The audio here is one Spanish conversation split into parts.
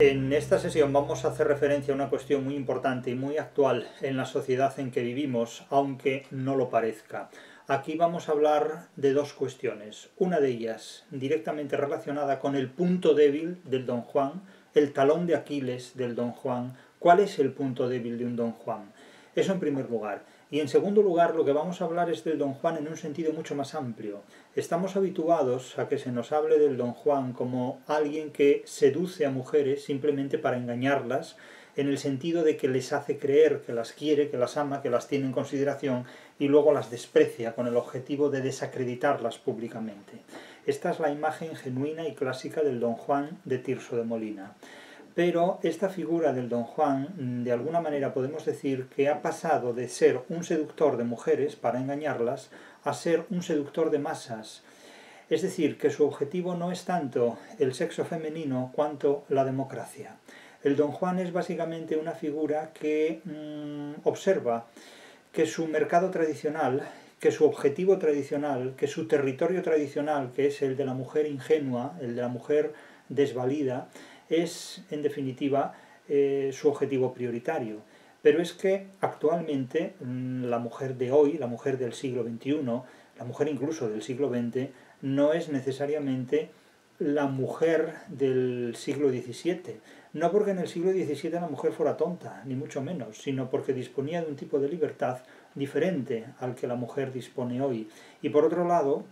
En esta sesión vamos a hacer referencia a una cuestión muy importante y muy actual en la sociedad en que vivimos, aunque no lo parezca. Aquí vamos a hablar de dos cuestiones. Una de ellas directamente relacionada con el punto débil del Don Juan, el talón de Aquiles del Don Juan. ¿Cuál es el punto débil de un Don Juan? Eso en primer lugar. Y en segundo lugar, lo que vamos a hablar es del Don Juan en un sentido mucho más amplio. Estamos habituados a que se nos hable del Don Juan como alguien que seduce a mujeres simplemente para engañarlas, en el sentido de que les hace creer que las quiere, que las ama, que las tiene en consideración y luego las desprecia con el objetivo de desacreditarlas públicamente. Esta es la imagen genuina y clásica del Don Juan de Tirso de Molina. Pero esta figura del Don Juan, de alguna manera podemos decir que ha pasado de ser un seductor de mujeres para engañarlas a ser un seductor de masas. Es decir, que su objetivo no es tanto el sexo femenino cuanto la democracia. El Don Juan es básicamente una figura que observa que su mercado tradicional, que su objetivo tradicional, que su territorio tradicional, que es el de la mujer ingenua, el de la mujer desvalida, es, en definitiva, su objetivo prioritario. Pero es que actualmente la mujer de hoy, la mujer del siglo XXI, la mujer incluso del siglo XX, no es necesariamente la mujer del siglo XVII. No porque en el siglo XVII la mujer fuera tonta, ni mucho menos, sino porque disponía de un tipo de libertad diferente al que la mujer dispone hoy. Y por otro lado,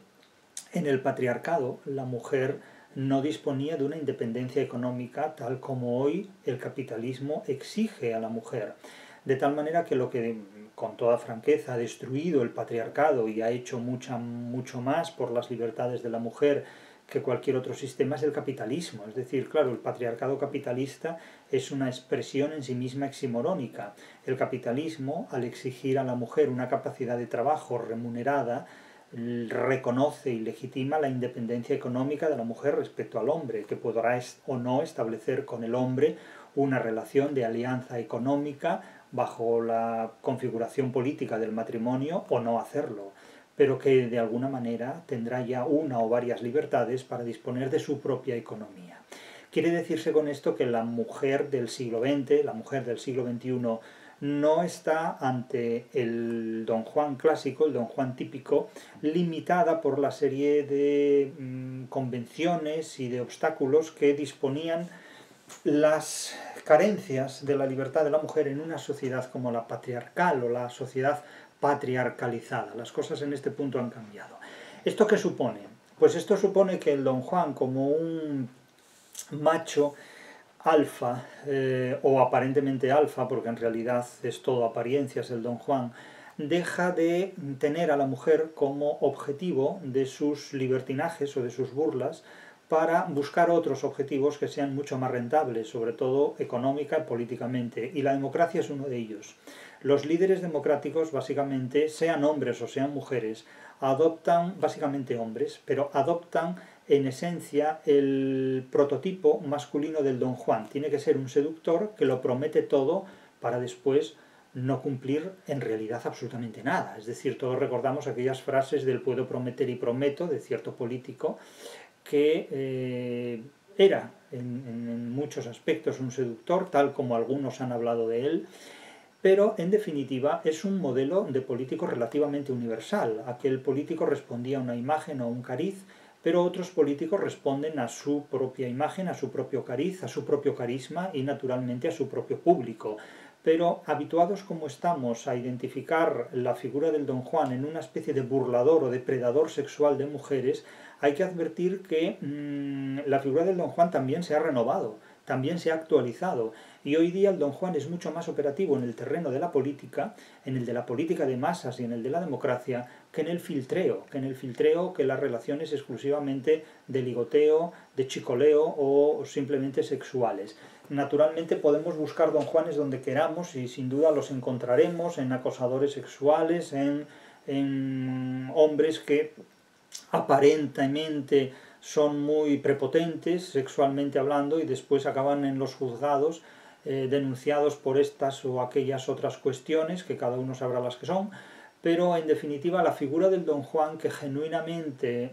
en el patriarcado, la mujer no disponía de una independencia económica tal como hoy el capitalismo exige a la mujer. De tal manera que lo que con toda franqueza ha destruido el patriarcado y ha hecho mucho más por las libertades de la mujer que cualquier otro sistema es el capitalismo. Es decir, claro, el patriarcado capitalista es una expresión en sí misma oximorónica. El capitalismo, al exigir a la mujer una capacidad de trabajo remunerada, reconoce y legitima la independencia económica de la mujer respecto al hombre, que podrá o no establecer con el hombre una relación de alianza económica bajo la configuración política del matrimonio o no hacerlo, pero que de alguna manera tendrá ya una o varias libertades para disponer de su propia economía. Quiere decirse con esto que la mujer del siglo XX, la mujer del siglo XXI, no está ante el Don Juan clásico, el Don Juan típico, limitada por la serie de convenciones y de obstáculos que disponían las carencias de la libertad de la mujer en una sociedad como la patriarcal o la sociedad patriarcalizada. Las cosas en este punto han cambiado. ¿Esto qué supone? Pues esto supone que el Don Juan, como un macho alfa, o aparentemente alfa, porque en realidad es todo apariencias el Don Juan, deja de tener a la mujer como objetivo de sus libertinajes o de sus burlas para buscar otros objetivos que sean mucho más rentables, sobre todo económica y políticamente, y la democracia es uno de ellos. Los líderes democráticos, básicamente, sean hombres o sean mujeres, adoptan, básicamente hombres, pero adoptan en esencia el prototipo masculino del Don Juan. Tiene que ser un seductor que lo promete todo para después no cumplir en realidad absolutamente nada. Es decir, todos recordamos aquellas frases del puedo prometer y prometo de cierto político que era en muchos aspectos un seductor, tal como algunos han hablado de él, pero en definitiva es un modelo de político relativamente universal. Aquel político respondía a una imagen o a un cariz, pero otros políticos responden a su propia imagen, a su propio cariz, a su propio carisma y naturalmente a su propio público. Pero habituados como estamos a identificar la figura del Don Juan en una especie de burlador o depredador sexual de mujeres, hay que advertir que la figura del Don Juan también se ha renovado, también se ha actualizado, y hoy día el Don Juan es mucho más operativo en el terreno de la política, en el de la política de masas y en el de la democracia, que en el filtreo, que las relaciones exclusivamente de ligoteo, de chicoleo o simplemente sexuales. Naturalmente podemos buscar Don Juanes donde queramos y sin duda los encontraremos en acosadores sexuales, en hombres que aparentemente son muy prepotentes sexualmente hablando y después acaban en los juzgados denunciados por estas o aquellas otras cuestiones, que cada uno sabrá las que son, pero en definitiva la figura del Don Juan, que genuinamente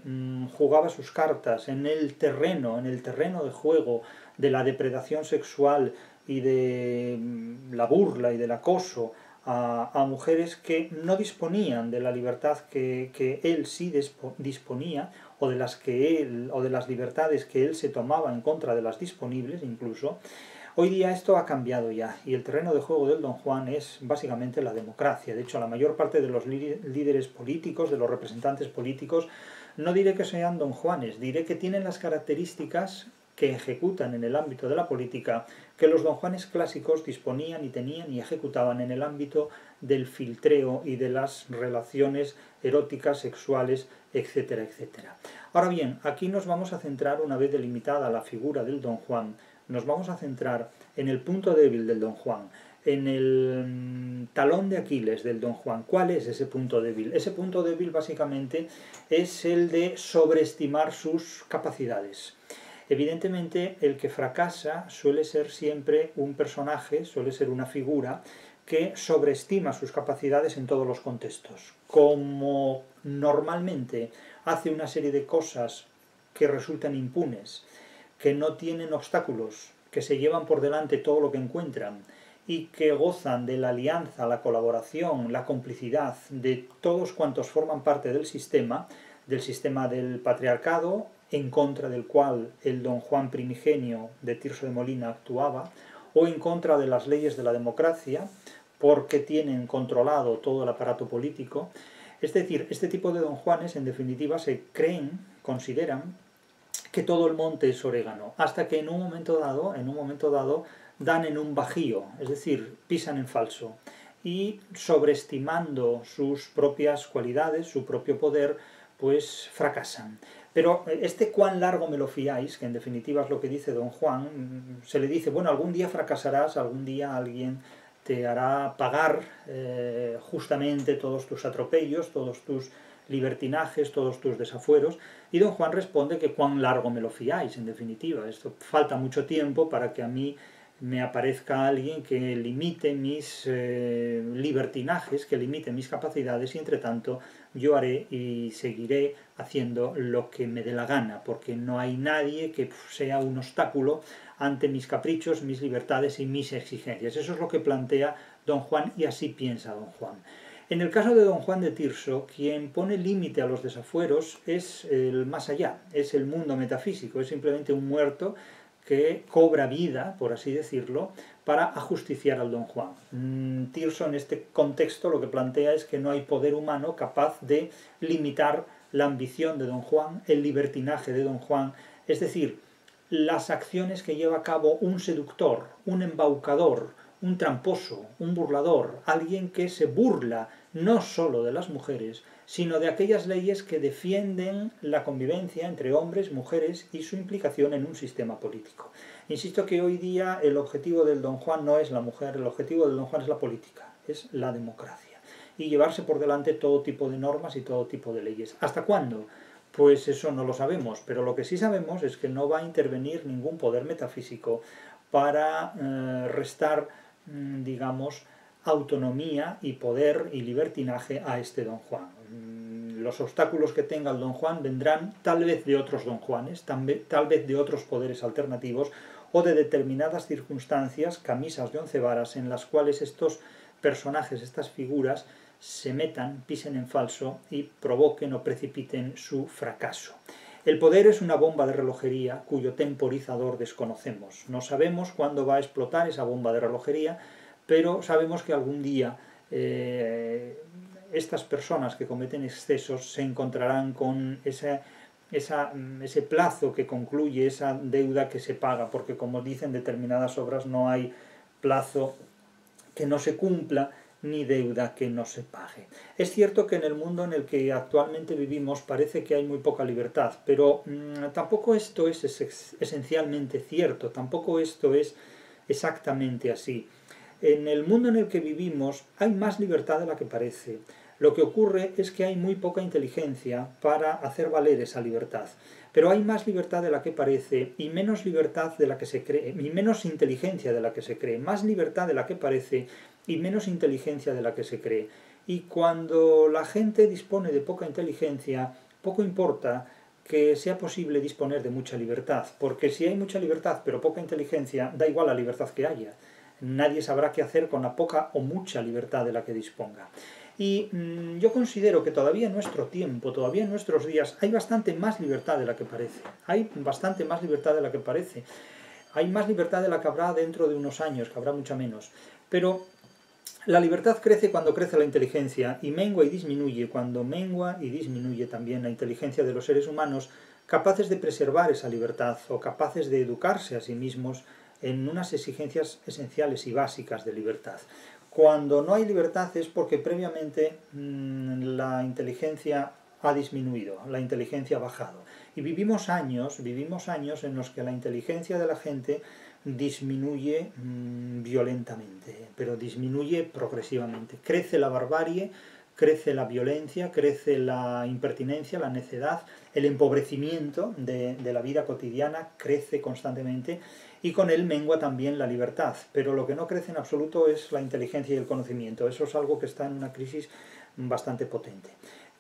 jugaba sus cartas en el terreno de juego de la depredación sexual y de la burla y del acoso a mujeres que no disponían de la libertad que él sí disponía, o de las libertades que él se tomaba en contra de las disponibles incluso. Hoy día esto ha cambiado ya, y el terreno de juego del Don Juan es básicamente la democracia. De hecho, la mayor parte de los líderes políticos, de los representantes políticos, no diré que sean Don Juanes, diré que tienen las características que ejecutan en el ámbito de la política que los Don Juanes clásicos disponían y tenían y ejecutaban en el ámbito del filtreo y de las relaciones eróticas, sexuales, etcétera, etcétera. Ahora bien, aquí nos vamos a centrar, una vez delimitada la figura del Don Juan, nos vamos a centrar en el punto débil del Don Juan, en el talón de Aquiles del Don Juan. ¿Cuál es ese punto débil? Ese punto débil básicamente es el de sobreestimar sus capacidades. Evidentemente, el que fracasa suele ser siempre un personaje, suele ser una figura que sobreestima sus capacidades en todos los contextos. Como normalmente hace una serie de cosas que resultan impunes, que no tienen obstáculos, que se llevan por delante todo lo que encuentran y que gozan de la alianza, la colaboración, la complicidad de todos cuantos forman parte del sistema del patriarcado, en contra del cual el Don Juan primigenio de Tirso de Molina actuaba, o en contra de las leyes de la democracia, porque tienen controlado todo el aparato político. Es decir, este tipo de Don Juanes, en definitiva, consideran que todo el monte es orégano, hasta que en un momento dado dan en un bajío, es decir, pisan en falso, y sobreestimando sus propias cualidades, su propio poder, pues fracasan. Pero cuán largo me lo fiáis, que en definitiva es lo que dice Don Juan, se le dice, bueno, algún día fracasarás, algún día alguien te hará pagar justamente todos tus atropellos, todos tus libertinajes, todos tus desafueros, y Don Juan responde que cuán largo me lo fiáis, en definitiva, esto falta mucho tiempo para que a mí me aparezca alguien que limite mis libertinajes, que limite mis capacidades, y entre tanto yo haré y seguiré haciendo lo que me dé la gana, porque no hay nadie que sea un obstáculo ante mis caprichos, mis libertades y mis exigencias. Eso es lo que plantea Don Juan, y así piensa Don Juan. En el caso de Don Juan de Tirso, quien pone límite a los desafueros es el más allá, es el mundo metafísico, es simplemente un muerto que cobra vida, por así decirlo, para ajusticiar al Don Juan. Tirso, en este contexto, lo que plantea es que no hay poder humano capaz de limitar la ambición de Don Juan, el libertinaje de Don Juan, es decir, las acciones que lleva a cabo un seductor, un embaucador, un tramposo, un burlador, alguien que se burla no solo de las mujeres, sino de aquellas leyes que defienden la convivencia entre hombres, mujeres y su implicación en un sistema político. Insisto que hoy día el objetivo del Don Juan no es la mujer, el objetivo del Don Juan es la política, es la democracia. Y llevarse por delante todo tipo de normas y todo tipo de leyes. ¿Hasta cuándo? Pues eso no lo sabemos, pero lo que sí sabemos es que no va a intervenir ningún poder metafísico para restar, digamos, autonomía y poder y libertinaje a este Don Juan. Los obstáculos que tenga el Don Juan vendrán tal vez de otros Don Juanes, tal vez de otros poderes alternativos o de determinadas circunstancias, camisas de 11 varas, en las cuales estos personajes, estas figuras, se metan, pisen en falso y provoquen o precipiten su fracaso. El poder es una bomba de relojería cuyo temporizador desconocemos. No sabemos cuándo va a explotar esa bomba de relojería, pero sabemos que algún día estas personas que cometen excesos se encontrarán con ese plazo que concluye esa deuda que se paga, porque como dicen determinadas obras, no hay plazo que no se cumpla ni deuda que no se pague. Es cierto que en el mundo en el que actualmente vivimos parece que hay muy poca libertad, pero tampoco esto es esencialmente cierto, tampoco esto es exactamente así. En el mundo en el que vivimos hay más libertad de la que parece. Lo que ocurre es que hay muy poca inteligencia para hacer valer esa libertad. Pero hay más libertad de la que parece y menos libertad de la que se cree, y menos inteligencia de la que se cree. Más libertad de la que parece y menos inteligencia de la que se cree. Y cuando la gente dispone de poca inteligencia, poco importa que sea posible disponer de mucha libertad, porque si hay mucha libertad pero poca inteligencia, da igual la libertad que haya. Nadie sabrá qué hacer con la poca o mucha libertad de la que disponga. Y yo considero que todavía en nuestro tiempo, todavía en nuestros días, hay bastante más libertad de la que parece. Hay bastante más libertad de la que parece. Hay más libertad de la que habrá dentro de unos años, que habrá mucha menos. Pero la libertad crece cuando crece la inteligencia y mengua y disminuye cuando mengua y disminuye también la inteligencia de los seres humanos capaces de preservar esa libertad o capaces de educarse a sí mismos en unas exigencias esenciales y básicas de libertad. Cuando no hay libertad es porque previamente la inteligencia ha disminuido, la inteligencia ha bajado. Y vivimos años en los que la inteligencia de la gente disminuye violentamente, pero disminuye progresivamente. Crece la barbarie, crece la violencia, crece la impertinencia, la necedad, el empobrecimiento de la vida cotidiana crece constantemente y con él mengua también la libertad. Pero lo que no crece en absoluto es la inteligencia y el conocimiento. Eso es algo que está en una crisis bastante potente.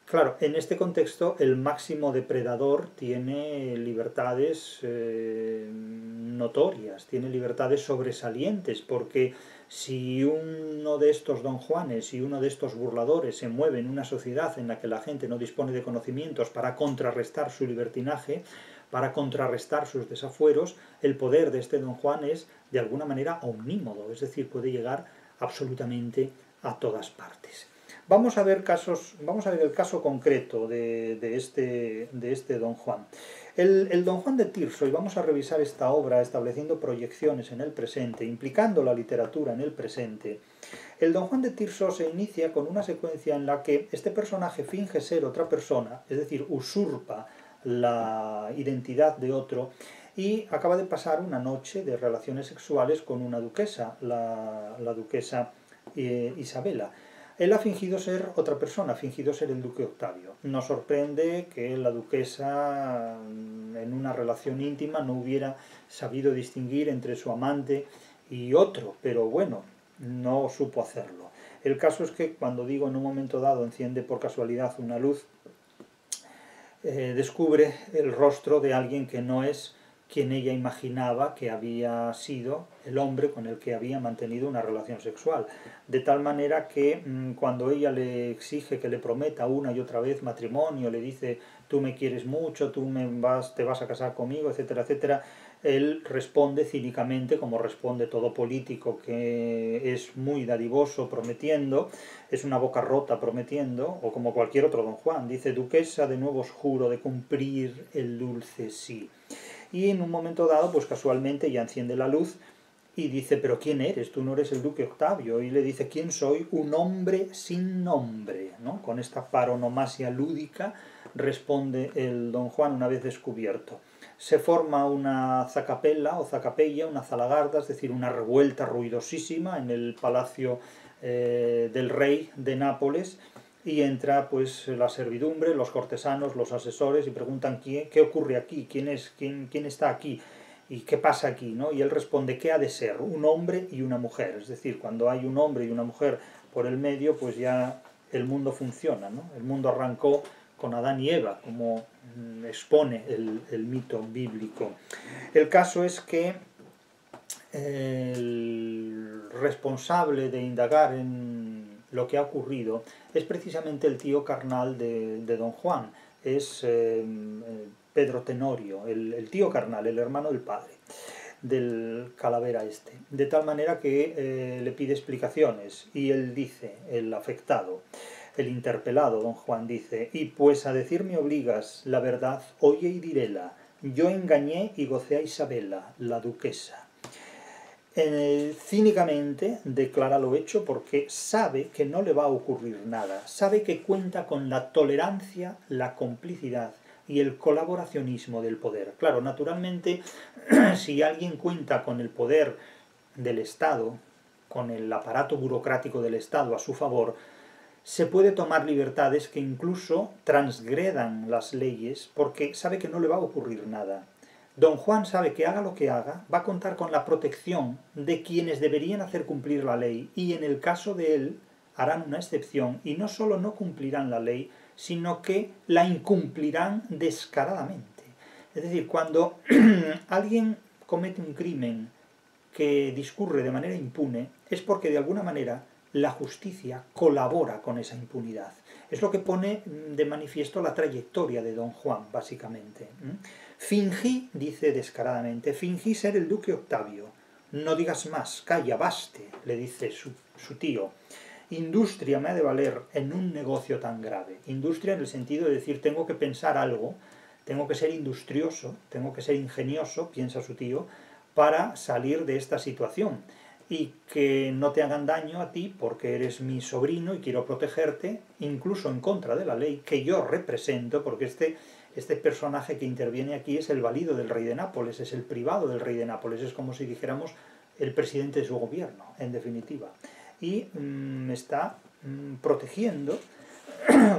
Claro, en este contexto el máximo depredador tiene libertades notorias, tiene libertades sobresalientes, porque si uno de estos don Juanes y uno de estos burladores se mueve en una sociedad en la que la gente no dispone de conocimientos para contrarrestar su libertinaje, para contrarrestar sus desafueros, el poder de este don Juan es de alguna manera omnímodo, es decir, puede llegar absolutamente a todas partes. Vamos a ver el caso concreto de este don Juan. El don Juan de Tirso, y vamos a revisar esta obra estableciendo proyecciones en el presente, implicando la literatura en el presente. El don Juan de Tirso se inicia con una secuencia en la que este personaje finge ser otra persona, es decir, usurpa la identidad de otro, y acaba de pasar una noche de relaciones sexuales con una duquesa, la duquesa Isabela. Él ha fingido ser otra persona, ha fingido ser el duque Octavio. Nos sorprende que la duquesa en una relación íntima no hubiera sabido distinguir entre su amante y otro, pero bueno, no supo hacerlo. El caso es que cuando digo en un momento dado enciende por casualidad una luz, descubre el rostro de alguien que no es quien ella imaginaba que había sido el hombre con el que había mantenido una relación sexual. De tal manera que cuando ella le exige que le prometa una y otra vez matrimonio, le dice tú me quieres mucho, te vas a casar conmigo, etcétera, etcétera, él responde cínicamente, como responde todo político que es muy dadivoso prometiendo, es una boca rota prometiendo, o como cualquier otro don Juan, dice duquesa, de nuevo os juro de cumplir el dulce sí. Y en un momento dado, pues casualmente ya enciende la luz y dice, pero ¿quién eres? Tú no eres el duque Octavio. Y le dice, ¿quién soy? Un hombre sin nombre, ¿no? Con esta paronomasia lúdica responde el don Juan una vez descubierto. Se forma una zacapella o zacapella, una zalagarda, es decir, una revuelta ruidosísima en el palacio del rey de Nápoles, y entra pues la servidumbre, los cortesanos, los asesores y preguntan qué ocurre aquí, quién está aquí y qué pasa aquí, ¿no? Y él responde, ¿qué ha de ser? Un hombre y una mujer. Es decir, cuando hay un hombre y una mujer por el medio, pues ya el mundo funciona, ¿no? El mundo arrancó con Adán y Eva, como expone el mito bíblico. El caso es que el responsable de indagar en lo que ha ocurrido es precisamente el tío carnal de don Juan, es Pedro Tenorio, el tío carnal, el hermano del padre del calavera este, de tal manera que le pide explicaciones y él dice, el afectado, el interpelado, don Juan dice, y pues a decir me obligas la verdad, oye y diréla, yo engañé y gocé a Isabela, la duquesa. Cínicamente declara lo hecho porque sabe que no le va a ocurrir nada, sabe que cuenta con la tolerancia, la complicidad y el colaboracionismo del poder. Claro, naturalmente, si alguien cuenta con el poder del Estado, con el aparato burocrático del Estado a su favor, se puede tomar libertades que incluso transgredan las leyes porque sabe que no le va a ocurrir nada. Don Juan sabe que haga lo que haga, va a contar con la protección de quienes deberían hacer cumplir la ley y en el caso de él, harán una excepción y no solo no cumplirán la ley, sino que la incumplirán descaradamente. Es decir, cuando alguien comete un crimen que discurre de manera impune, es porque de alguna manera la justicia colabora con esa impunidad. Es lo que pone de manifiesto la trayectoria de Don Juan, básicamente. Fingí, dice descaradamente, fingí ser el duque Octavio. No digas más, calla, baste, le dice su tío. Industria me ha de valer en un negocio tan grave. Industria en el sentido de decir, tengo que pensar algo, tengo que ser industrioso, tengo que ser ingenioso, piensa su tío, para salir de esta situación y que no te hagan daño a ti porque eres mi sobrino y quiero protegerte, incluso en contra de la ley que yo represento, porque este personaje que interviene aquí es el valido del rey de Nápoles, es el privado del rey de Nápoles, es como si dijéramos el presidente de su gobierno, en definitiva. Y está protegiendo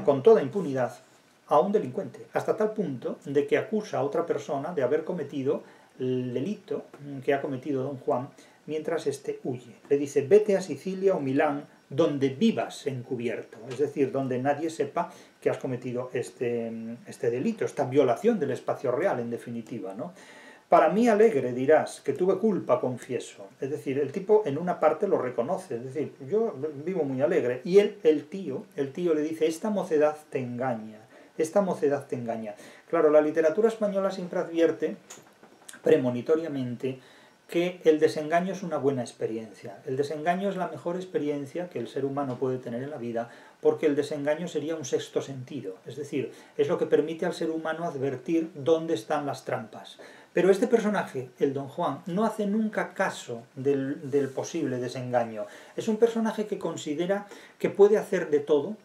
con toda impunidad a un delincuente, hasta tal punto de que acusa a otra persona de haber cometido el delito que ha cometido Don Juan mientras éste huye. Le dice, vete a Sicilia o Milán, donde vivas encubierto, es decir, donde nadie sepa que has cometido este delito, esta violación del espacio real, en definitiva, ¿no? Para mí alegre dirás, que tuve culpa, confieso. Es decir, el tipo en una parte lo reconoce, es decir, yo vivo muy alegre. Y el tío le dice, esta mocedad te engaña, esta mocedad te engaña. Claro, la literatura española siempre advierte premonitoriamente que el desengaño es una buena experiencia. El desengaño es la mejor experiencia que el ser humano puede tener en la vida, porque el desengaño sería un sexto sentido, es decir, es lo que permite al ser humano advertir dónde están las trampas. Pero este personaje, el Don Juan, no hace nunca caso del posible desengaño. Es un personaje que considera que puede hacer de todo,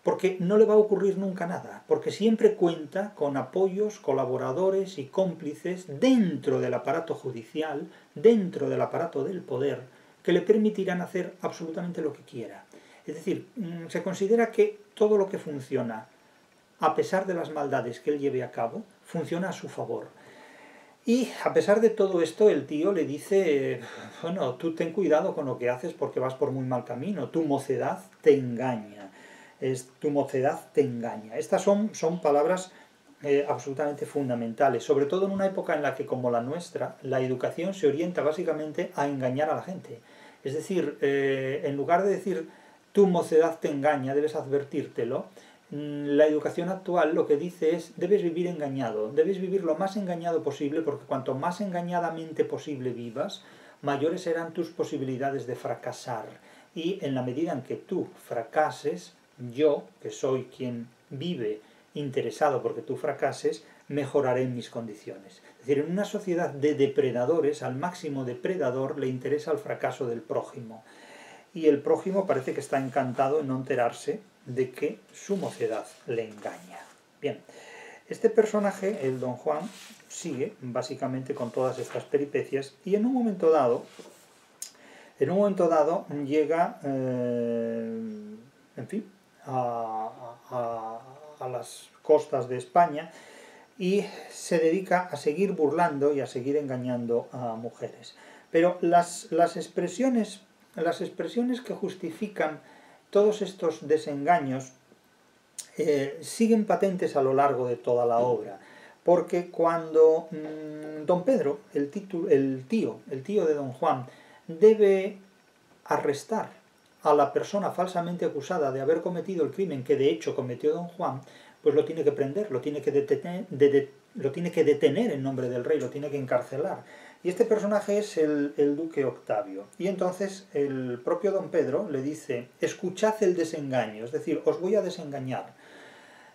porque no le va a ocurrir nunca nada, porque siempre cuenta con apoyos, colaboradores y cómplices dentro del aparato judicial, dentro del aparato del poder, que le permitirán hacer absolutamente lo que quiera. Es decir, se considera que todo lo que funciona, a pesar de las maldades que él lleve a cabo, funciona a su favor. Y a pesar de todo esto, el tío le dice, bueno, tú ten cuidado con lo que haces porque vas por muy mal camino, tu mocedad te engaña. Tu mocedad te engaña. Estas son palabras absolutamente fundamentales, sobre todo en una época en la que, como la nuestra, la educación se orienta básicamente a engañar a la gente. Es decir, en lugar de decir tu mocedad te engaña, debes advertírtelo, la educación actual lo que dice es debes vivir engañado, debes vivir lo más engañado posible, porque cuanto más engañadamente posible vivas, mayores serán tus posibilidades de fracasar. Y en la medida en que tú fracases, yo, que soy quien vive interesado porque tú fracases, mejoraré mis condiciones. Es decir, en una sociedad de depredadores, al máximo depredador le interesa el fracaso del prójimo. Y el prójimo parece que está encantado en no enterarse de que su mocedad le engaña. Bien, este personaje, el Don Juan, sigue básicamente con todas estas peripecias y en un momento dado llega, en fin, a las costas de España y se dedica a seguir burlando y a seguir engañando a mujeres. Pero las expresiones que justifican todos estos desengaños siguen patentes a lo largo de toda la obra, porque cuando don Pedro, el tío de Don Juan, debe arrestar a la persona falsamente acusada de haber cometido el crimen que de hecho cometió Don Juan, pues lo tiene que prender, lo tiene que detener en nombre del rey, lo tiene que encarcelar. Y este personaje es el duque Octavio. Y entonces el propio don Pedro le dice, escuchad el desengaño, es decir, os voy a desengañar.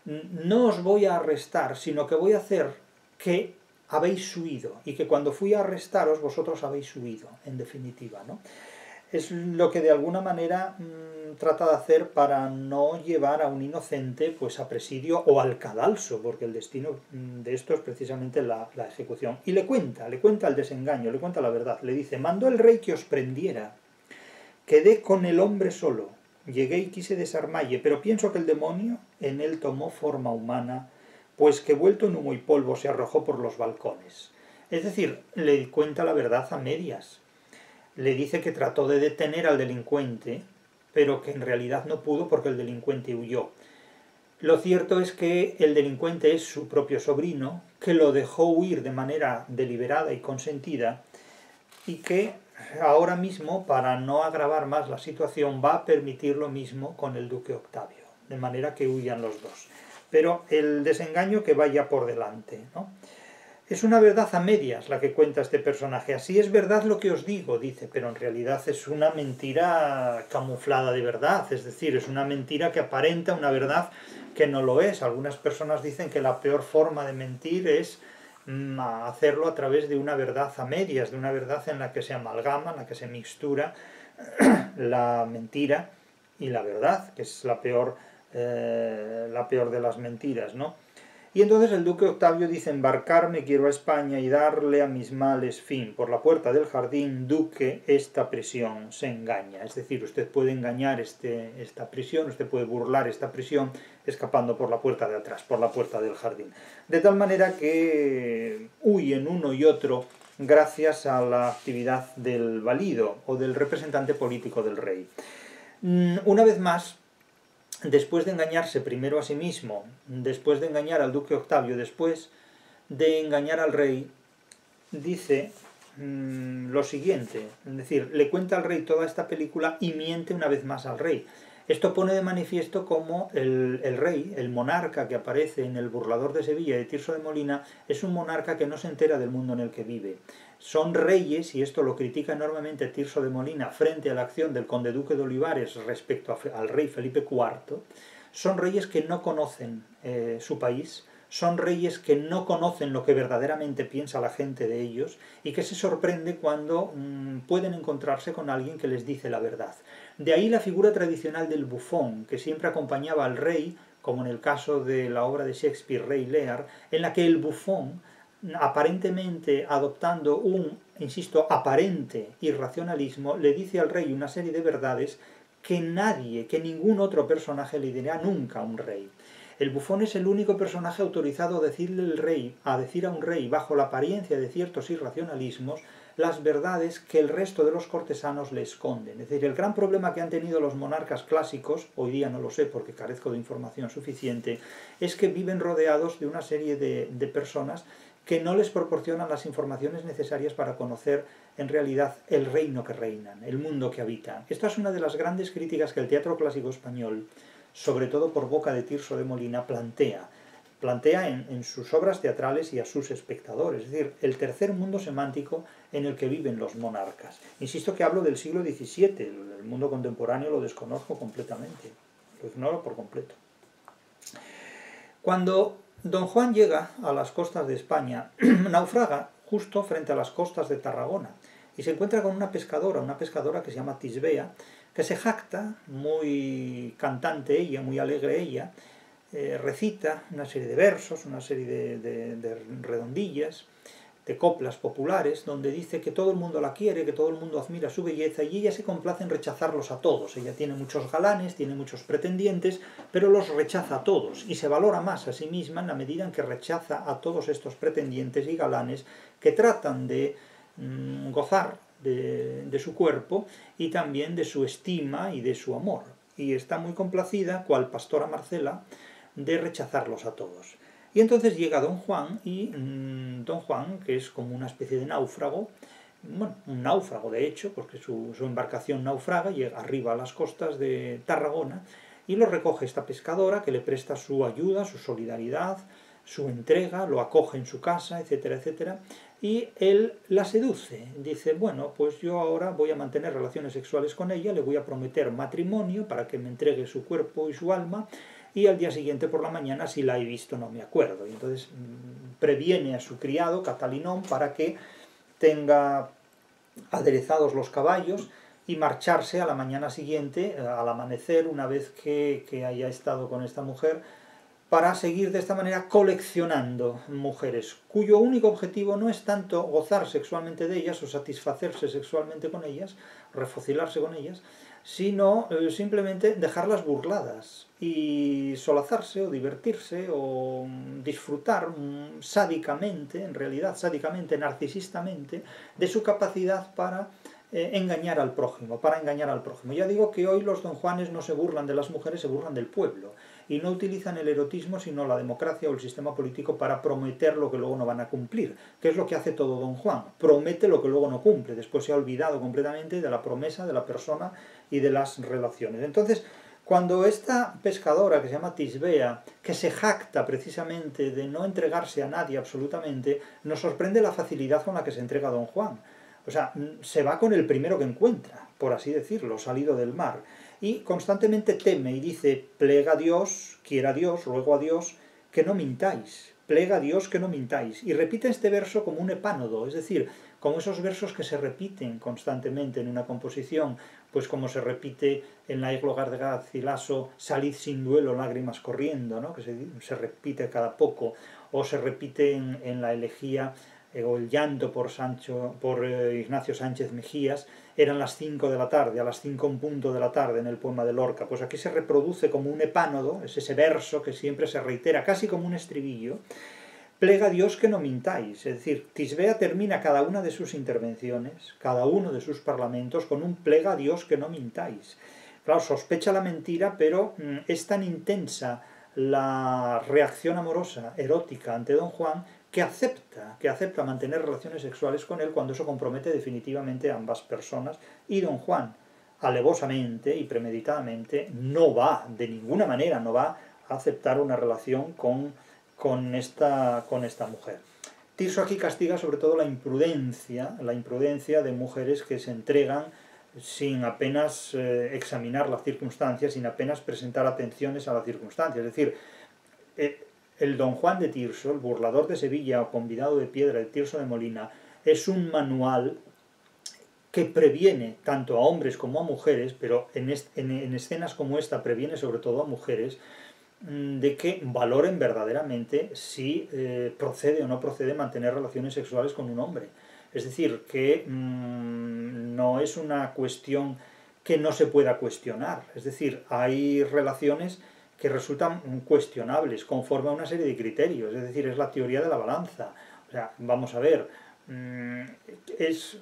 No os voy a arrestar, sino que voy a hacer que habéis huido, y que cuando fui a arrestaros vosotros habéis huido, en definitiva, ¿no? Es lo que de alguna manera trata de hacer para no llevar a un inocente pues a presidio o al cadalso, porque el destino de esto es precisamente la ejecución. Y le cuenta el desengaño, le cuenta la verdad. Le dice, mandó el rey que os prendiera, quedé con el hombre solo, llegué y quise desarmalle, pero pienso que el demonio en él tomó forma humana, pues que vuelto en humo y polvo se arrojó por los balcones. Es decir, le cuenta la verdad a medias. Le dice que trató de detener al delincuente pero que en realidad no pudo porque el delincuente huyó. Lo cierto es que el delincuente es su propio sobrino, que lo dejó huir de manera deliberada y consentida, y que ahora mismo, para no agravar más la situación, va a permitir lo mismo con el duque Octavio, de manera que huyan los dos. Pero el desengaño que vaya por delante, ¿no? Es una verdad a medias la que cuenta este personaje. Así es verdad lo que os digo, dice, pero en realidad es una mentira camuflada de verdad. Es decir, es una mentira que aparenta una verdad que no lo es. Algunas personas dicen que la peor forma de mentir es hacerlo a través de una verdad a medias, de una verdad en la que se amalgama, en la que se mixtura la mentira y la verdad, que es la peor de las mentiras, ¿no? Y entonces el duque Octavio dice: embarcarme quiero a España y darle a mis males fin. Por la puerta del jardín, duque, esta prisión se engaña. Es decir, usted puede engañar esta prisión, usted puede burlar esta prisión escapando por la puerta de atrás, por la puerta del jardín. De tal manera que huyen uno y otro gracias a la actividad del valido o del representante político del rey. Una vez más, después de engañarse primero a sí mismo, después de engañar al duque Octavio, después de engañar al rey, dice lo siguiente, es decir, le cuenta al rey toda esta película y miente una vez más al rey. Esto pone de manifiesto cómo el rey, el monarca que aparece en El burlador de Sevilla de Tirso de Molina, es un monarca que no se entera del mundo en el que vive. Son reyes, y esto lo critica enormemente Tirso de Molina frente a la acción del conde duque de Olivares respecto al rey Felipe IV, son reyes que no conocen su país, son reyes que no conocen lo que verdaderamente piensa la gente de ellos y que se sorprende cuando pueden encontrarse con alguien que les dice la verdad. De ahí la figura tradicional del bufón, que siempre acompañaba al rey, como en el caso de la obra de Shakespeare, Rey Lear, en la que el bufón, aparentemente adoptando un, insisto, aparente irracionalismo, le dice al rey una serie de verdades que nadie, que ningún otro personaje le dirá nunca a un rey. El bufón es el único personaje autorizado a decir a un rey, bajo la apariencia de ciertos irracionalismos, las verdades que el resto de los cortesanos le esconden. Es decir, el gran problema que han tenido los monarcas clásicos, hoy día no lo sé porque carezco de información suficiente, es que viven rodeados de una serie de personas que no les proporcionan las informaciones necesarias para conocer en realidad el reino que reinan, el mundo que habitan. Esta es una de las grandes críticas que el teatro clásico español, sobre todo por boca de Tirso de Molina, plantea en sus obras teatrales y a sus espectadores, es decir, el tercer mundo semántico en el que viven los monarcas. Insisto que hablo del siglo XVII, el mundo contemporáneo lo desconozco completamente, lo ignoro por completo. Cuando don Juan llega a las costas de España, naufraga justo frente a las costas de Tarragona y se encuentra con una pescadora que se llama Tisbea, que se jacta, muy cantante ella, muy alegre ella, recita una serie de versos, una serie de redondillas, de coplas populares, donde dice que todo el mundo la quiere, que todo el mundo admira su belleza, y ella se complace en rechazarlos a todos. Ella tiene muchos galanes, tiene muchos pretendientes, pero los rechaza a todos, y se valora más a sí misma en la medida en que rechaza a todos estos pretendientes y galanes que tratan de gozar de su cuerpo y también de su estima y de su amor. Y está muy complacida, cual pastora Marcela, de rechazarlos a todos. Y entonces llega don Juan, y don Juan, que es como una especie de náufrago, bueno, un náufrago de hecho, porque su embarcación naufraga, llega arriba a las costas de Tarragona, y lo recoge esta pescadora, que le presta su ayuda, su solidaridad, su entrega, lo acoge en su casa, etcétera, etcétera, y él la seduce. Dice, bueno, pues yo ahora voy a mantener relaciones sexuales con ella, le voy a prometer matrimonio para que me entregue su cuerpo y su alma, y al día siguiente por la mañana, si la he visto, no me acuerdo. Y entonces previene a su criado, Catalinón, para que tenga aderezados los caballos y marcharse a la mañana siguiente, al amanecer, una vez que haya estado con esta mujer, para seguir de esta manera coleccionando mujeres, cuyo único objetivo no es tanto gozar sexualmente de ellas o satisfacerse sexualmente con ellas, refocilarse con ellas, sino simplemente dejarlas burladas y solazarse o divertirse o disfrutar sádicamente, en realidad sádicamente, narcisistamente, de su capacidad para engañar al prójimo, para engañar al prójimo. Ya digo que hoy los Don Juanes no se burlan de las mujeres, se burlan del pueblo, y no utilizan el erotismo sino la democracia o el sistema político para prometer lo que luego no van a cumplir, que es lo que hace todo Don Juan, promete lo que luego no cumple, después se ha olvidado completamente de la promesa, de la persona y de las relaciones. Entonces, cuando esta pescadora que se llama Tisbea, que se jacta precisamente de no entregarse a nadie absolutamente, nos sorprende la facilidad con la que se entrega a Don Juan. O sea, se va con el primero que encuentra, por así decirlo, salido del mar. Y constantemente teme y dice, plega a Dios, quiera Dios, ruego a Dios, que no mintáis. Plega a Dios que no mintáis. Y repite este verso como un epánodo, es decir, como esos versos que se repiten constantemente en una composición, pues como se repite en la Égloga de Garcilaso, salid sin duelo, lágrimas corriendo, ¿no? Que se repite cada poco, o se repite en la elegía o el llanto por Ignacio Sánchez Mejías, eran las 5 de la tarde, a las 5 en punto de la tarde en el poema de Lorca. Pues aquí se reproduce como un epánodo, es ese verso que siempre se reitera, casi como un estribillo, plega a Dios que no mintáis. Es decir, Tisbea termina cada una de sus intervenciones, cada uno de sus parlamentos, con un plega a Dios que no mintáis. Claro, sospecha la mentira, pero es tan intensa la reacción amorosa, erótica ante Don Juan, que acepta mantener relaciones sexuales con él cuando eso compromete definitivamente a ambas personas, y Don Juan, alevosamente y premeditadamente, de ninguna manera no va a aceptar una relación con esta mujer. Tirso aquí castiga sobre todo la imprudencia de mujeres que se entregan sin apenas examinar las circunstancias, sin apenas presentar atenciones a las circunstancias. Es decir, el Don Juan de Tirso, el burlador de Sevilla o convidado de piedra de Tirso de Molina, es un manual que previene tanto a hombres como a mujeres, pero en escenas como esta previene sobre todo a mujeres, de que valoren verdaderamente si procede o no procede mantener relaciones sexuales con un hombre. Es decir, que no es una cuestión que no se pueda cuestionar. Es decir, hay relaciones que resultan cuestionables conforme a una serie de criterios. Es decir, es la teoría de la balanza. O sea, vamos a ver, ¿es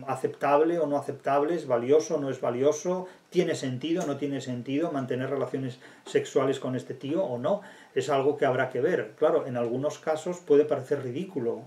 aceptable o no aceptable? ¿Es valioso o no es valioso? ¿Tiene sentido o no tiene sentido mantener relaciones sexuales con este tío o no? Es algo que habrá que ver. Claro, en algunos casos puede parecer ridículo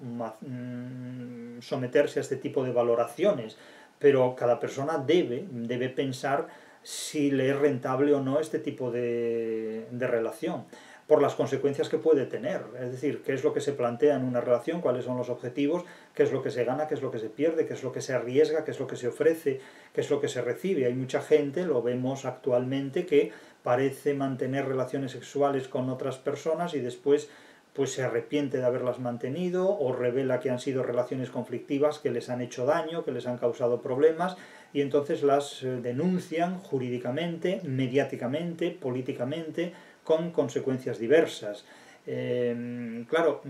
someterse a este tipo de valoraciones, pero cada persona debe pensar si le es rentable o no este tipo de relación, por las consecuencias que puede tener. Es decir, qué es lo que se plantea en una relación, cuáles son los objetivos, qué es lo que se gana, qué es lo que se pierde, qué es lo que se arriesga, qué es lo que se ofrece, qué es lo que se recibe. Hay mucha gente, lo vemos actualmente, que parece mantener relaciones sexuales con otras personas y después pues se arrepiente de haberlas mantenido o revela que han sido relaciones conflictivas que les han hecho daño, que les han causado problemas, y entonces las denuncian jurídicamente, mediáticamente, políticamente, con consecuencias diversas. Claro,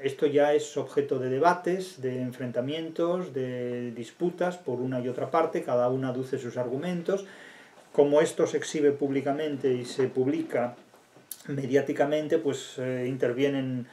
esto ya es objeto de debates, de enfrentamientos, de disputas por una y otra parte, cada una aduce sus argumentos. Como esto se exhibe públicamente y se publica mediáticamente, pues intervienen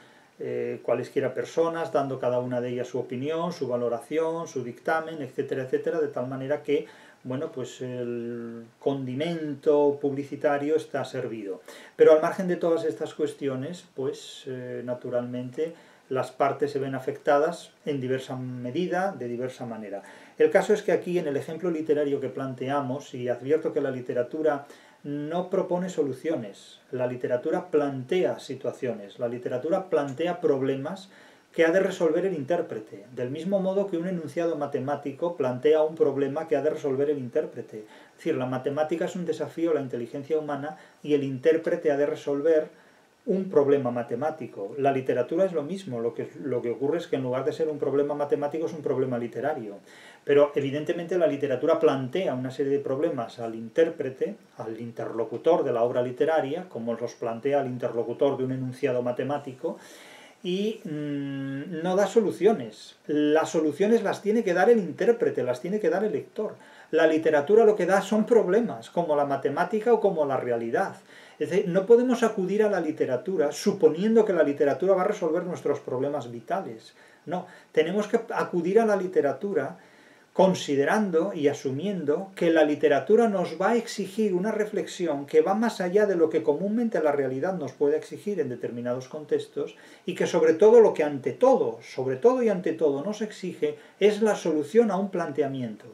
cualesquiera personas, dando cada una de ellas su opinión, su valoración, su dictamen, etcétera, etcétera, de tal manera que, bueno, pues el condimento publicitario está servido. Pero al margen de todas estas cuestiones, pues naturalmente las partes se ven afectadas en diversa medida, de diversa manera. El caso es que aquí, en el ejemplo literario que planteamos, y advierto que la literatura no propone soluciones, la literatura plantea situaciones, la literatura plantea problemas que ha de resolver el intérprete, del mismo modo que un enunciado matemático plantea un problema que ha de resolver el intérprete. Es decir, la matemática es un desafío a la inteligencia humana y el intérprete ha de resolver un problema matemático. La literatura es lo mismo, lo que ocurre es que en lugar de ser un problema matemático es un problema literario. Pero evidentemente la literatura plantea una serie de problemas al intérprete, al interlocutor de la obra literaria, como los plantea al interlocutor de un enunciado matemático, y no da soluciones. Las soluciones las tiene que dar el intérprete, las tiene que dar el lector. La literatura lo que da son problemas, como la matemática o como la realidad. Es decir, no podemos acudir a la literatura suponiendo que la literatura va a resolver nuestros problemas vitales. No, tenemos que acudir a la literatura considerando y asumiendo que la literatura nos va a exigir una reflexión que va más allá de lo que comúnmente la realidad nos puede exigir en determinados contextos, y que sobre todo lo que ante todo, sobre todo y ante todo nos exige es la solución a un planteamiento.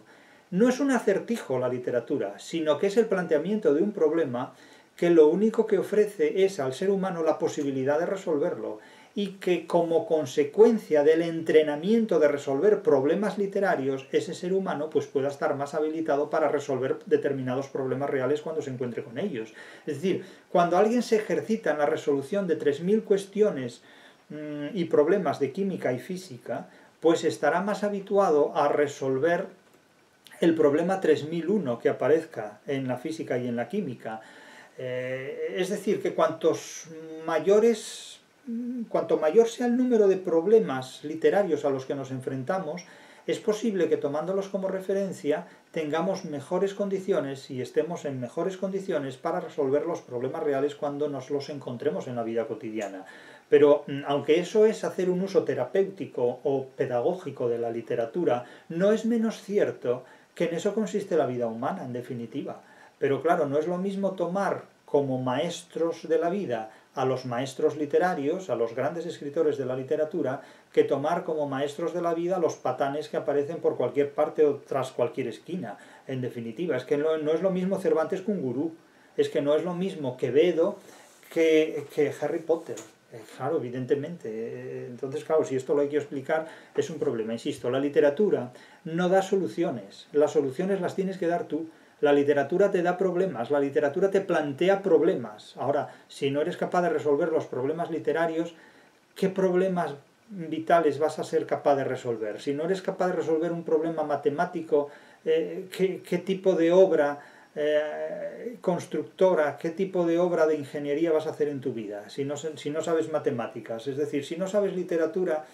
No es un acertijo la literatura, sino que es el planteamiento de un problema que lo único que ofrece es al ser humano la posibilidad de resolverlo, y que como consecuencia del entrenamiento de resolver problemas literarios, ese ser humano pues pueda estar más habilitado para resolver determinados problemas reales cuando se encuentre con ellos. Es decir, cuando alguien se ejercita en la resolución de 3000 cuestiones y problemas de química y física, pues estará más habituado a resolver el problema 3001 que aparezca en la física y en la química. Es decir, que cuanto mayor sea el número de problemas literarios a los que nos enfrentamos, es posible que tomándolos como referencia tengamos mejores condiciones y estemos en mejores condiciones para resolver los problemas reales cuando nos los encontremos en la vida cotidiana. Pero aunque eso es hacer un uso terapéutico o pedagógico de la literatura, no es menos cierto que en eso consiste la vida humana, en definitiva. Pero claro, no es lo mismo tomar como maestros de la vida a los maestros literarios, a los grandes escritores de la literatura, que tomar como maestros de la vida a los patanes que aparecen por cualquier parte o tras cualquier esquina. En definitiva, es que no es lo mismo Cervantes que un gurú, es que no es lo mismo Quevedo que Harry Potter. Claro, evidentemente. Entonces, claro, si esto lo hay que explicar, es un problema. Insisto, la literatura no da soluciones, las soluciones las tienes que dar tú. La literatura te da problemas, la literatura te plantea problemas. Ahora, si no eres capaz de resolver los problemas literarios, ¿qué problemas vitales vas a ser capaz de resolver? Si no eres capaz de resolver un problema matemático, ¿qué tipo de obra constructora, qué tipo de obra de ingeniería vas a hacer en tu vida? Si no sabes matemáticas, es decir, si no sabes literatura,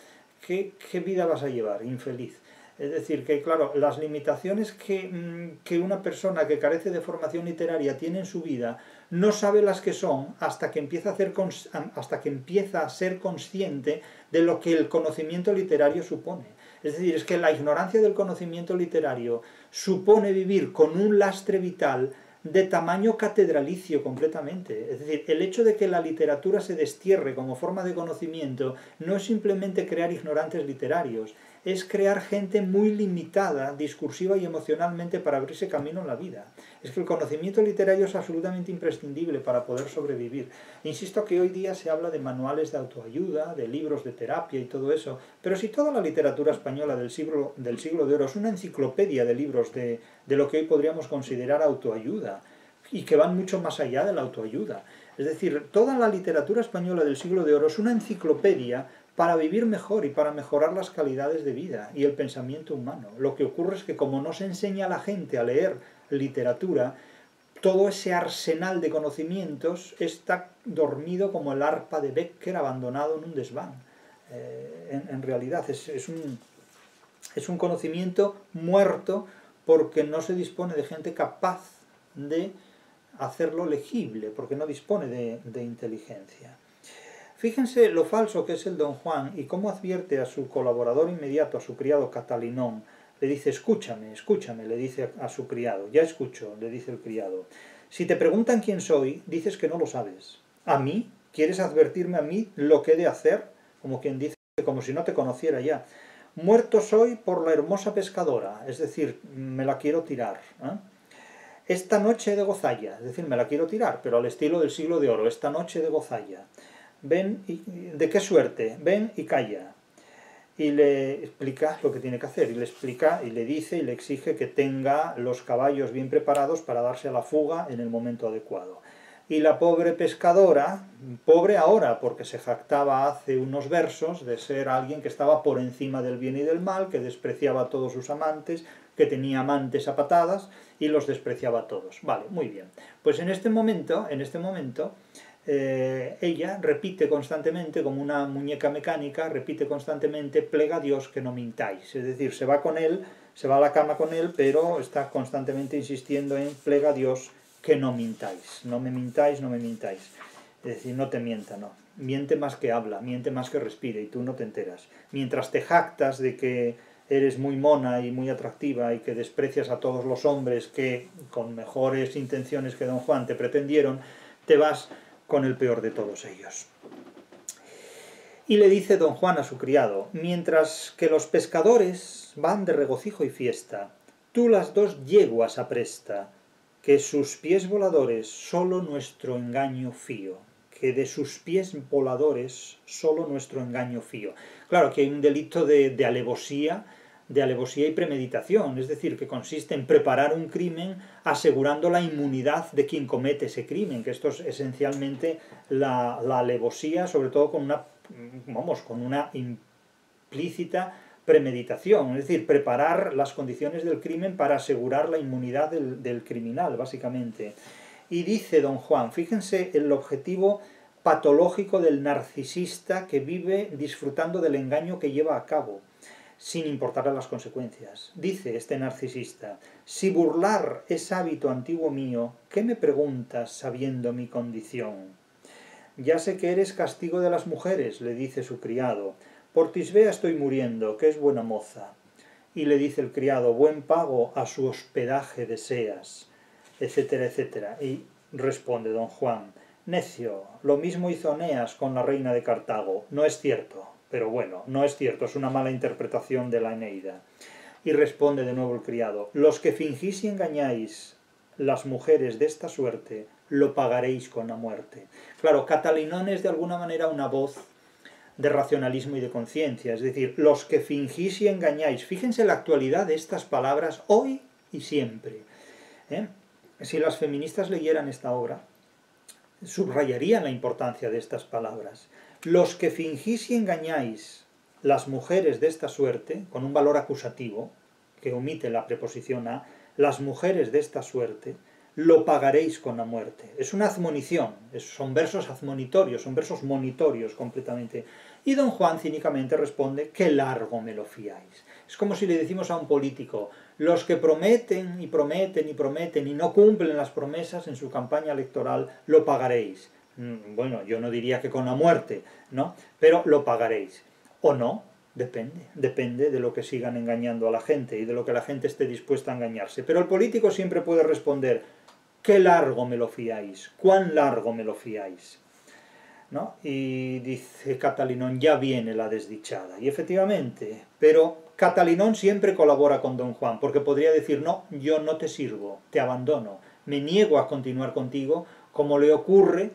¿qué vida vas a llevar? Infeliz. Es decir, que claro, las limitaciones que una persona que carece de formación literaria tiene en su vida, no sabe las que son hasta que empieza a ser consciente de lo que el conocimiento literario supone. Es decir, es que la ignorancia del conocimiento literario supone vivir con un lastre vital de tamaño catedralicio completamente. Es decir, el hecho de que la literatura se destierre como forma de conocimiento no es simplemente crear ignorantes literarios, es crear gente muy limitada, discursiva y emocionalmente para abrirse camino en la vida. Es que el conocimiento literario es absolutamente imprescindible para poder sobrevivir. Insisto que hoy día se habla de manuales de autoayuda, de libros de terapia y todo eso, pero si toda la literatura española del siglo de oro es una enciclopedia de libros de lo que hoy podríamos considerar autoayuda, y que van mucho más allá de la autoayuda. Es decir, toda la literatura española del siglo de oro es una enciclopedia para vivir mejor y para mejorar las calidades de vida y el pensamiento humano. Lo que ocurre es que como no se enseña a la gente a leer literatura, todo ese arsenal de conocimientos está dormido como el arpa de Becker abandonado en un desván. En realidad es un conocimiento muerto porque no se dispone de gente capaz de hacerlo legible, porque no dispone de inteligencia. Fíjense lo falso que es el don Juan y cómo advierte a su colaborador inmediato, a su criado Catalinón. Le dice, escúchame, escúchame, le dice a su criado. Ya escucho, le dice el criado. Si te preguntan quién soy, dices que no lo sabes. ¿A mí? ¿Quieres advertirme a mí lo que he de hacer? Como quien dice, como si no te conociera ya. Muerto soy por la hermosa pescadora, es decir, me la quiero tirar. Esta noche de gozalla, es decir, me la quiero tirar, pero al estilo del siglo de oro, esta noche de gozalla. Ven, ¿de qué suerte? Ven y calla. Y le explica lo que tiene que hacer, y le explica, y le dice, y le exige que tenga los caballos bien preparados para darse a la fuga en el momento adecuado. Y la pobre pescadora, pobre ahora, porque se jactaba hace unos versos de ser alguien que estaba por encima del bien y del mal, que despreciaba a todos sus amantes, que tenía amantes a patadas, y los despreciaba a todos. Vale, muy bien. Pues en este momento, ella repite constantemente, como una muñeca mecánica, repite constantemente, plega a Dios que no mintáis. Es decir, se va con él, se va a la cama con él, pero está constantemente insistiendo en plega a Dios que no mintáis. No me mintáis, no me mintáis. Es decir, no te mienta, no. Miente más que habla, miente más que respire, y tú no te enteras. Mientras te jactas de que eres muy mona y muy atractiva y que desprecias a todos los hombres que con mejores intenciones que don Juan te pretendieron, te vas con el peor de todos ellos. Y le dice don Juan a su criado: mientras que los pescadores van de regocijo y fiesta, tú las dos yeguas apresta, que sus pies voladores solo nuestro engaño fío. Que de sus pies voladores solo nuestro engaño fío. Claro que hay un delito de alevosía y premeditación, es decir, que consiste en preparar un crimen asegurando la inmunidad de quien comete ese crimen, que esto es esencialmente la alevosía, sobre todo con una implícita premeditación, es decir, preparar las condiciones del crimen para asegurar la inmunidad del criminal, básicamente. Y dice don Juan, fíjense el objetivo patológico del narcisista que vive disfrutando del engaño que lleva a cabo, sin importarle las consecuencias. Dice este narcisista: si burlar es hábito antiguo mío, ¿qué me preguntas sabiendo mi condición? Ya sé que eres castigo de las mujeres, le dice su criado. Por Tisbea estoy muriendo, que es buena moza. Y le dice el criado: buen pago a su hospedaje deseas, etcétera, etcétera. Y responde don Juan: necio, lo mismo hizo Eneas con la reina de Cartago. No es cierto, pero bueno, no es cierto, es una mala interpretación de la Eneida. Y responde de nuevo el criado: los que fingís y engañáis las mujeres de esta suerte, lo pagaréis con la muerte. Claro, Catalinón es de alguna manera una voz de racionalismo y de conciencia, es decir, los que fingís y engañáis. Fíjense la actualidad de estas palabras hoy y siempre. Si las feministas leyeran esta obra, subrayarían la importancia de estas palabras. Los que fingís y engañáis las mujeres de esta suerte, con un valor acusativo, que omite la preposición a, las mujeres de esta suerte, lo pagaréis con la muerte. Es una admonición, son versos admonitorios, son versos monitorios completamente. Y don Juan cínicamente responde: qué largo me lo fiáis. Es como si le decimos a un político: los que prometen y prometen y prometen y no cumplen las promesas en su campaña electoral, lo pagaréis. Bueno, yo no diría que con la muerte, ¿no? Pero lo pagaréis. ¿O no? Depende de lo que sigan engañando a la gente y de lo que la gente esté dispuesta a engañarse. Pero el político siempre puede responder: ¿qué largo me lo fiáis? ¿Cuán largo me lo fiáis? ¿No? Y dice Catalinón: ya viene la desdichada. Y efectivamente, pero Catalinón siempre colabora con don Juan, porque podría decir: no, yo no te sirvo, te abandono, me niego a continuar contigo, como le ocurre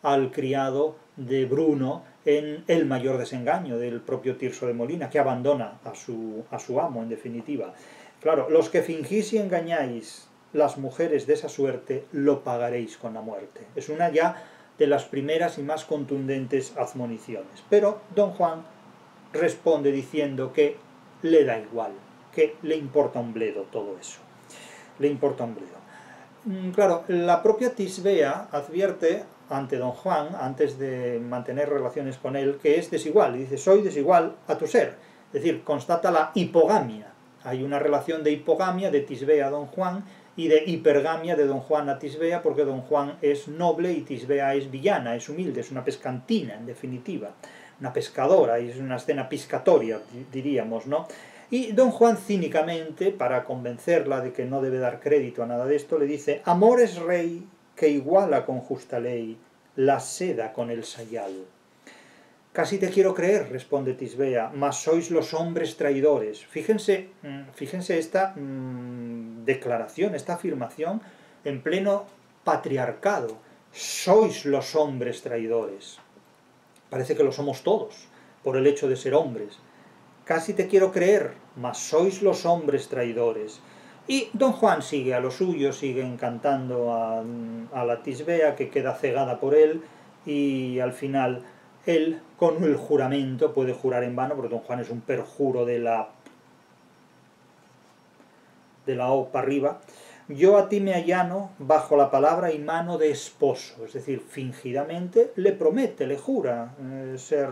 al criado de Bruno en El mayor desengaño del propio Tirso de Molina, que abandona a su amo, en definitiva. Claro, los que fingís y engañáis las mujeres de esa suerte, lo pagaréis con la muerte. Es una ya de las primeras y más contundentes admoniciones. Pero don Juan responde diciendo que le da igual, que le importa un bledo todo eso. Le importa un bledo. Claro, la propia Tisbea advierte ante don Juan, antes de mantener relaciones con él, que es desigual. Y dice: soy desigual a tu ser. Es decir, constata la hipogamia. Hay una relación de hipogamia de Tisbea a don Juan y de hipergamia de don Juan a Tisbea, porque don Juan es noble y Tisbea es villana, es humilde, es una pescantina, en definitiva, una pescadora, y es una escena piscatoria, diríamos, ¿no? Y don Juan cínicamente, para convencerla de que no debe dar crédito a nada de esto, le dice: amor es rey que iguala con justa ley la seda con el sayal. Casi te quiero creer, responde Tisbea, mas sois los hombres traidores. Fíjense esta declaración, esta afirmación en pleno patriarcado. Sois los hombres traidores. Parece que lo somos todos, por el hecho de ser hombres. Casi te quiero creer, mas sois los hombres traidores. Y don Juan sigue a lo suyo, sigue encantando a la Tisbea, que queda cegada por él, y al final él, con el juramento, puede jurar en vano, porque don Juan es un perjuro de la O para arriba: yo a ti me allano bajo la palabra y mano de esposo. Es decir, fingidamente le promete, le jura ser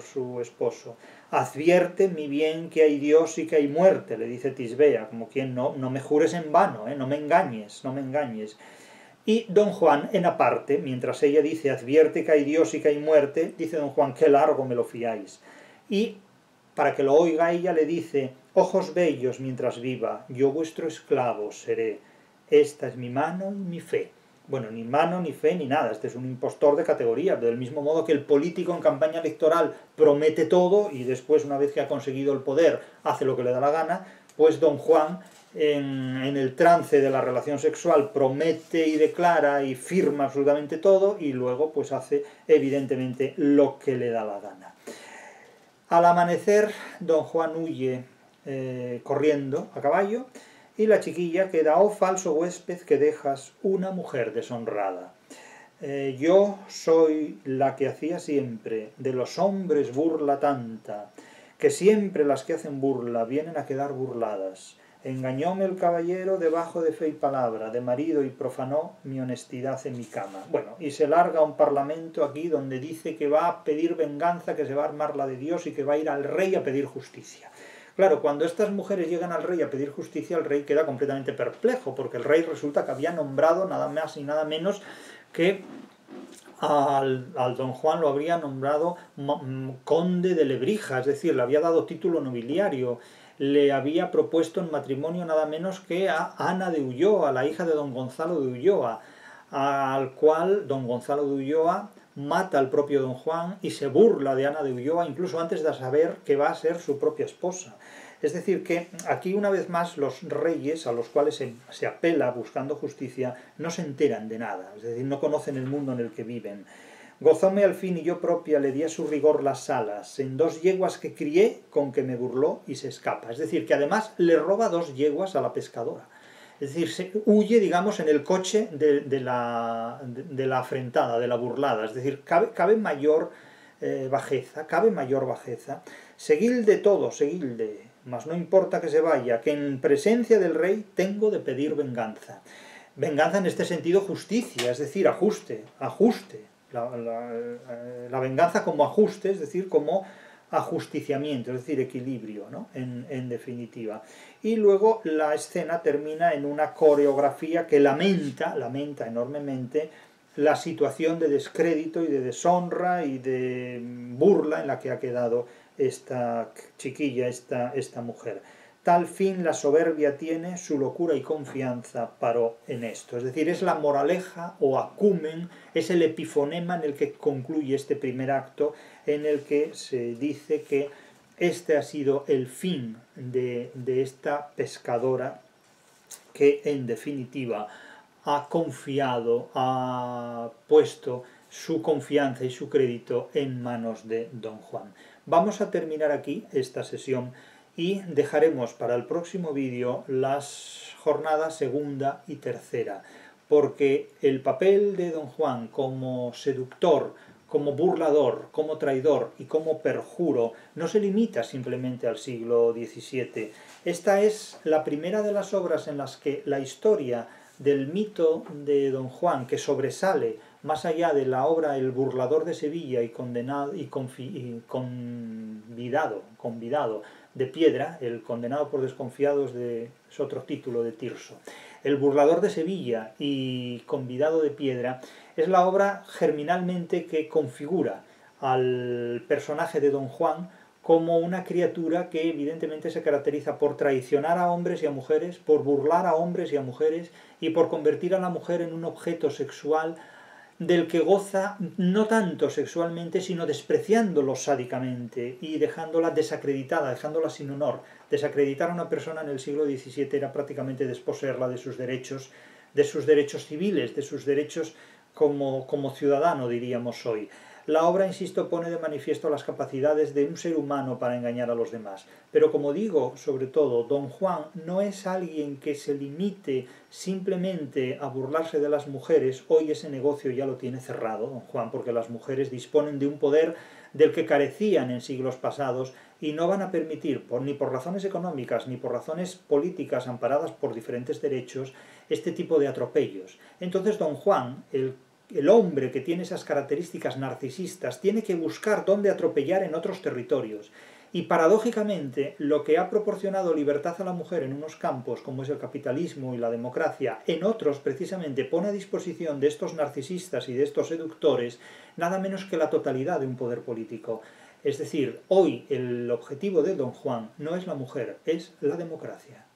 su esposo. Advierte mi bien que hay Dios y que hay muerte, le dice Tisbea, como quien: no me jures en vano, no me engañes, no me engañes. Y don Juan, en aparte, mientras ella dice: advierte que hay Dios y que hay muerte, dice don Juan: qué largo me lo fiáis. Y para que lo oiga ella, le dice: ojos bellos mientras viva, yo vuestro esclavo seré, esta es mi mano y mi fe. Bueno, ni mano, ni fe, ni nada, este es un impostor de categoría, del mismo modo que el político en campaña electoral promete todo y después, una vez que ha conseguido el poder, hace lo que le da la gana, pues don Juan, en el trance de la relación sexual, promete y declara y firma absolutamente todo, y luego pues hace evidentemente lo que le da la gana. Al amanecer, don Juan huye corriendo a caballo, y la chiquilla queda: oh falso huésped que dejas, una mujer deshonrada. Yo soy la que hacía siempre, de los hombres burla tanta, que siempre las que hacen burla vienen a quedar burladas. Engañóme el caballero debajo de fe y palabra, de marido, y profanó mi honestidad en mi cama. Bueno, y se larga a un parlamento aquí donde dice que va a pedir venganza, que se va a armar la de Dios y que va a ir al rey a pedir justicia. Claro, cuando estas mujeres llegan al rey a pedir justicia, el rey queda completamente perplejo, porque el rey resulta que había nombrado nada más y nada menos que al don Juan lo habría nombrado conde de Lebrija, es decir, le había dado título nobiliario, le había propuesto en matrimonio nada menos que a Ana de Ulloa, la hija de don Gonzalo de Ulloa, al cual don Gonzalo de Ulloa mata al propio don Juan y se burla de Ana de Ulloa incluso antes de saber que va a ser su propia esposa. Es decir, que aquí una vez más los reyes a los cuales se apela buscando justicia no se enteran de nada, es decir, no conocen el mundo en el que viven. Gozóme al fin y yo propia le di a su rigor las alas, en 2 yeguas que crié, con que me burló y se escapa. Es decir, que además le roba 2 yeguas a la pescadora. Es decir, se huye, digamos, en el coche de la afrentada, de la burlada. Es decir, cabe mayor bajeza, Seguilde todo, seguilde, mas no importa que se vaya, que en presencia del rey tengo de pedir venganza. Venganza en este sentido justicia, es decir, ajuste. La venganza como ajuste, es decir, como ajusticiamiento, es decir, equilibrio, ¿no? En definitiva. Y luego la escena termina en una coreografía que lamenta enormemente la situación de descrédito y de deshonra y de burla en la que ha quedado esta chiquilla, esta mujer. Tal fin la soberbia tiene, su locura y confianza paró en esto. Es decir, es la moraleja o acumen, es el epifonema en el que concluye este primer acto, en el que se dice que este ha sido el fin de esta pescadora que en definitiva ha confiado, ha puesto su confianza y su crédito en manos de don Juan. Vamos a terminar aquí esta sesión y dejaremos para el próximo vídeo las jornadas segunda y tercera, porque el papel de don Juan como seductor, como burlador, como traidor y como perjuro no se limita simplemente al siglo XVII. Esta es la primera de las obras en las que la historia del mito de don Juan, que sobresale más allá de la obra El burlador de Sevilla y condenado y convidado de Piedra, el condenado por desconfiados es otro título de Tirso. El burlador de Sevilla y convidado de Piedra es la obra germinalmente que configura al personaje de don Juan como una criatura que evidentemente se caracteriza por traicionar a hombres y a mujeres, por burlar a hombres y a mujeres y por convertir a la mujer en un objeto sexual del que goza no tanto sexualmente, sino despreciándolo sádicamente y dejándola desacreditada, dejándola sin honor. Desacreditar a una persona en el siglo XVII era prácticamente desposeerla de sus derechos civiles, de sus derechos como ciudadano, diríamos hoy. La obra, insisto, pone de manifiesto las capacidades de un ser humano para engañar a los demás. Pero como digo, sobre todo, don Juan no es alguien que se limite simplemente a burlarse de las mujeres. Hoy ese negocio ya lo tiene cerrado don Juan, porque las mujeres disponen de un poder del que carecían en siglos pasados y no van a permitir, ni por razones económicas ni por razones políticas amparadas por diferentes derechos, este tipo de atropellos. Entonces don Juan, el hombre que tiene esas características narcisistas, tiene que buscar dónde atropellar en otros territorios. Y paradójicamente, lo que ha proporcionado libertad a la mujer en unos campos, como es el capitalismo y la democracia, en otros precisamente pone a disposición de estos narcisistas y de estos seductores nada menos que la totalidad de un poder político. Es decir, hoy el objetivo de Don Juan no es la mujer, es la democracia.